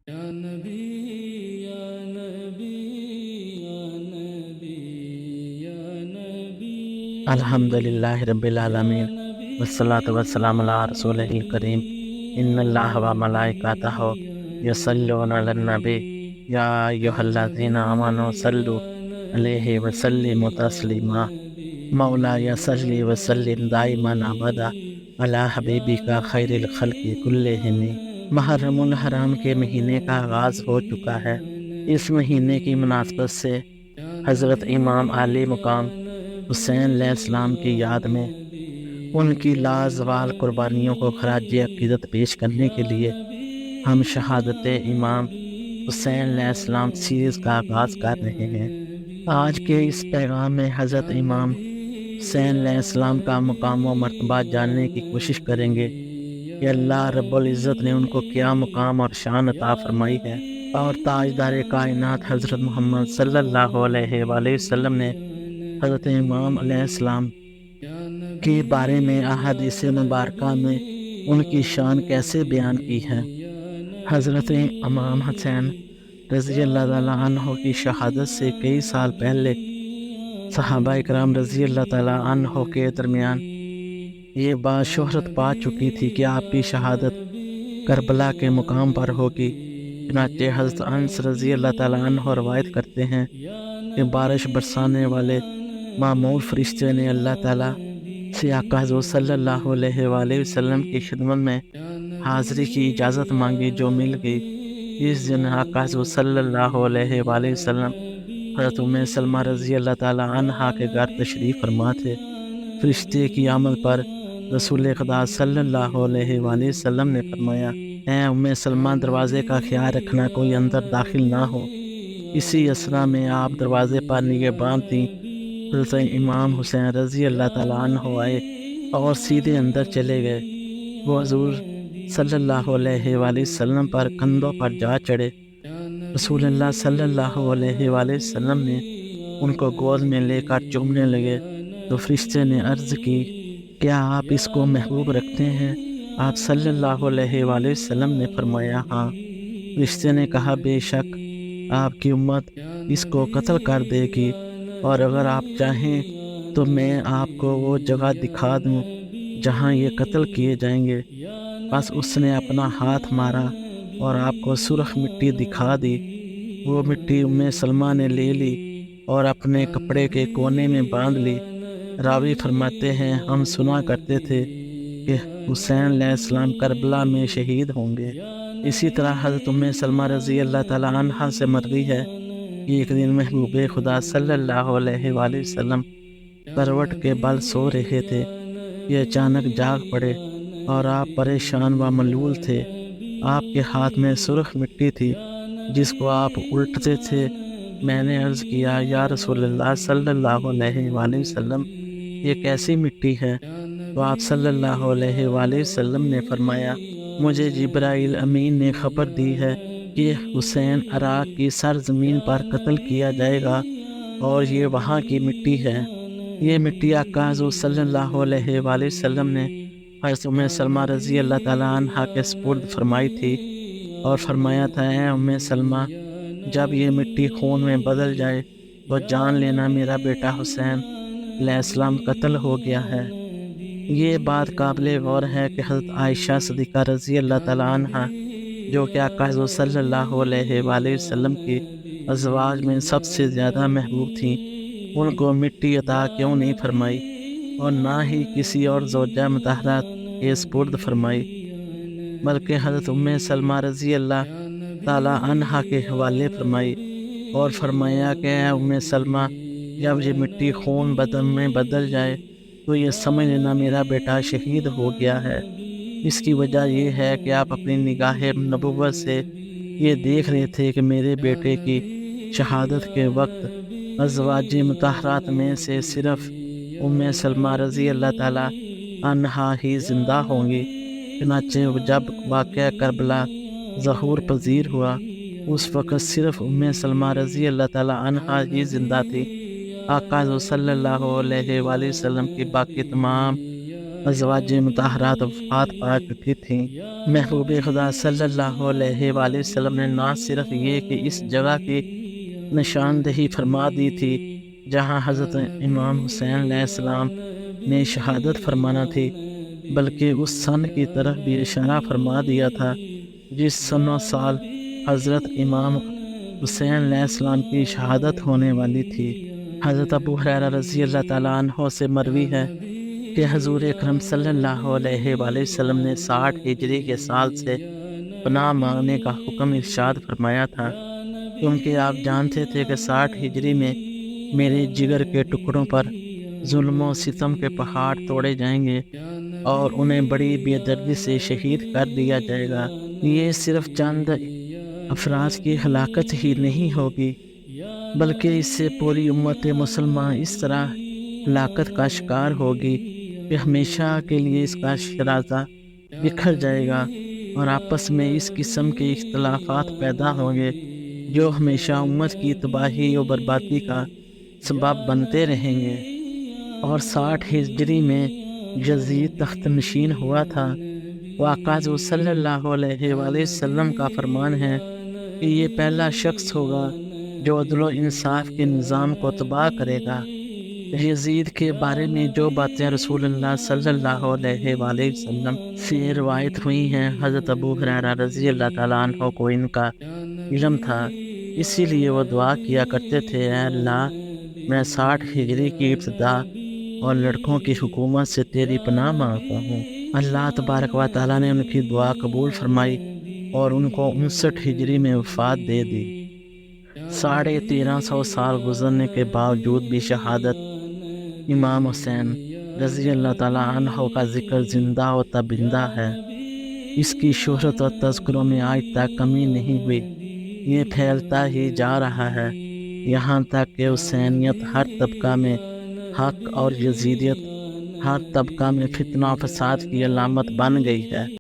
یا نبی یا نبی یا نبی یا نبی الحمدللہ رب العالمین والصلاة والسلام علی رسولہ الکریم ان اللہ و ملائکتہ یصلون علی النبی یا ایھا الذین آمنوا صلوا علیہ وسلموا تسلیما مولایا صلی وسلم دائما ابدا علی حبیبک خیر الخلق کلہم۔ محرم الحرام کے مہینے کا آغاز ہو چکا ہے۔ اس مہینے کی مناسبت سے حضرت امام عالی مقام حسین علیہ السلام کی یاد میں ان کی لازوال قربانیوں کو خراج عقیدت پیش کرنے کے لیے ہم شہادت امام حسین علیہ السلام سیریز کا آغاز کر رہے ہیں۔ آج کے اس پیغام میں حضرت امام حسین علیہ السلام کا مقام و مرتبہ جاننے کی کوشش کریں گے کہ اللہ رب العزت نے ان کو کیا مقام اور شان عطا فرمائی ہے، اور تاجدار کائنات حضرت محمد صلی اللہ علیہ وآلہ وسلم نے حضرت امام علیہ السلام کے بارے میں احادیث مبارکہ میں ان کی شان کیسے بیان کی ہے۔ حضرت امام حسین رضی اللہ تعالیٰ عنہ کی شہادت سے کئی سال پہلے صحابہ اکرام رضی اللہ تعالیٰ عنہ کے درمیان یہ بات شہرت پا چکی تھی کہ آپ کی شہادت کربلا کے مقام پر ہوگی۔ چنانچہ حضرت انس رضی اللہ تعالیٰ عنہ روایت کرتے ہیں کہ بارش برسانے والے معمول فرشتے نے اللہ تعالیٰ سے آقا حضور صلی اللہ علیہ وآلہ وسلم کی خدمت میں حاضری کی اجازت مانگی، جو مل گئی۔ اس دن آقا حضور صلی اللہ علیہ وآلہ وسلم حضرت ام سلمہ رضی اللہ تعالیٰ عنہا کے گھر تشریف فرما تھے۔ فرشتے کی آمد پر رسول خدا صلی اللہ علیہ وآلہ وسلم نے فرمایا، اے ام سلمہ، دروازے کا خیال رکھنا کوئی اندر داخل نہ ہو۔ اسی اسرا میں آپ دروازے پر نگہبان تھیں۔ حضرت امام حسین رضی اللہ تعالیٰ عنہ آئے اور سیدھے اندر چلے گئے۔ وہ حضور صلی اللہ علیہ وآلہ وسلم پر کندھوں پر جا چڑھے۔ رسول اللہ صلی اللہ علیہ وآلہ وسلم نے ان کو گود میں لے کر چومنے لگے تو فرشتے نے عرض کی، کیا آپ اس کو محبوب رکھتے ہیں؟ آپ صلی اللہ علیہ وآلہ وسلم نے فرمایا، ہاں۔ فرشتے نے کہا، بے شک آپ کی امت اس کو قتل کر دے گی، اور اگر آپ چاہیں تو میں آپ کو وہ جگہ دکھا دوں جہاں یہ قتل کیے جائیں گے۔ بس اس نے اپنا ہاتھ مارا اور آپ کو سرخ مٹی دکھا دی۔ وہ مٹی ام سلمہ نے لے لی اور اپنے کپڑے کے کونے میں باندھ لی۔ راوی فرماتے ہیں، ہم سنا کرتے تھے کہ حسین علیہ السلام کربلا میں شہید ہوں گے۔ اسی طرح حضرت ام سلمہ رضی اللہ تعالیٰ عنہا سے مروی ہے کہ ایک دن محبوب خدا صلی اللہ علیہ وآلہ وسلم کروٹ کے بل سو رہے تھے کہ اچانک جاگ پڑے اور آپ پریشان و ملول تھے۔ آپ کے ہاتھ میں سرخ مٹی تھی جس کو آپ الٹتے تھے۔ میں نے عرض کیا، یا رسول اللہ صلی اللہ علیہ وآلہ وسلم، یہ کیسی مٹی ہے؟ تو آپ صلی اللہ علیہ وآلہ وسلم نے فرمایا، مجھے جبرائیل امین نے خبر دی ہے کہ حسین عراق کی سرزمین پر قتل کیا جائے گا، اور یہ وہاں کی مٹی ہے۔ یہ مٹی آقا حضور صلی اللہ علیہ وآلہ وسلم نے حضرت ام سلمہ رضی اللہ تعالیٰ عنہا کے سپرد فرمائی تھی، اور فرمایا تھا، اے ام سلمہ، جب یہ مٹی خون میں بدل جائے تو جان لینا میرا بیٹا حسین علیہ السلام قتل ہو گیا ہے۔ یہ بات قابل غور ہے کہ حضرت عائشہ صدیقہ رضی اللہ تعالیٰ عنہا، جو کہ آقا حضور صلی اللہ علیہ وآلہ وسلم کی ازواج میں سب سے زیادہ محبوب تھیں، ان کو مٹی عطا کیوں نہیں فرمائی، اور نہ ہی کسی اور زوجہ مطہرہ کے سپرد فرمائی، بلکہ حضرت ام سلمہ رضی اللہ تعالیٰ عنہا کے حوالے فرمائی، اور فرمایا کہ اے ام سلمہ، جب یہ مٹی خون بدن میں بدل جائے تو یہ سمجھ لینا میرا بیٹا شہید ہو گیا ہے۔ اس کی وجہ یہ ہے کہ آپ اپنی نگاہ نبوت سے یہ دیکھ رہے تھے کہ میرے بیٹے کی شہادت کے وقت ازواج مطہرات میں سے صرف ام سلمہ رضی اللہ تعالیٰ عنہا ہی زندہ ہوں گی۔ چنانچہ جب واقعہ کربلا ظہور پذیر ہوا، اس وقت صرف ام سلمہ رضی اللہ تعالیٰ عنہا ہی زندہ تھی۔ آقا حضور صلی اللہ علیہ وآلہ وسلم کی باقی تمام ازواج مطہرات وفات پا چکی تھیں۔ محبوب خدا صلی اللہ علیہ وآلہ وسلم نے نہ صرف یہ کہ اس جگہ کی نشاندہی فرما دی تھی جہاں حضرت امام حسین علیہ السلام نے شہادت فرمانا تھی، بلکہ اس سن کی طرف بھی اشارہ فرما دیا تھا جس سن و سال حضرت امام حسین علیہ السلام کی شہادت ہونے والی تھی۔ حضرت ابو ہریرہ رضی اللہ تعالیٰ عنہ سے مروی ہے کہ حضور اکرم صلی اللہ علیہ وآلہ وسلم نے 60 ہجری کے سال سے پناہ مانگنے کا حکم ارشاد فرمایا تھا، کیونکہ آپ جانتے تھے کہ 60 ہجری میں میرے جگر کے ٹکڑوں پر ظلم و ستم کے پہاڑ توڑے جائیں گے اور انہیں بڑی بے دردی سے شہید کر دیا جائے گا۔ یہ صرف چند افراد کی ہلاکت ہی نہیں ہوگی، بلکہ اس سے پوری امت مسلمہ اس طرح ہلاکت کا شکار ہوگی کہ ہمیشہ کے لیے اس کا شرازہ بکھر جائے گا اور آپس میں اس قسم کے اختلافات پیدا ہوں گے جو ہمیشہ امت کی تباہی و بربادی کا سبب بنتے رہیں گے۔ اور 60 ہجری میں یزید تخت نشین ہوا تھا۔ آقا حضور صلی اللہ علیہ وآلہ وسلم کا فرمان ہے کہ یہ پہلا شخص ہوگا جو عدل و انصاف کے نظام کو تباہ کرے گا۔ یزید کے بارے میں جو باتیں رسول اللہ صلی اللہ علیہ وآلہ وسلم سے روایت ہوئی ہیں، حضرت ابو ہریرہ رضی اللہ تعالیٰ عنہ کو ان کا علم تھا، اسی لیے وہ دعا کیا کرتے تھے، اے اللہ میں 60 ہجری کی ابتدا اور لڑکوں کی حکومت سے تیری پناہ مانگتا ہوں۔ اللہ تبارک و تعالیٰ نے ان کی دعا قبول فرمائی اور ان کو 59 ہجری میں وفات دے دی۔ 1350 سال گزرنے کے باوجود بھی شہادت امام حسین رضی اللہ تعالیٰ عنہ کا ذکر زندہ و تابندہ ہے۔ اس کی شہرت اور تذکروں میں آج تک کمی نہیں ہوئی، یہ پھیلتا ہی جا رہا ہے، یہاں تک کہ حسینیت ہر طبقہ میں حق اور یزیدیت ہر طبقہ میں فتنہ و فساد کی علامت بن گئی ہے۔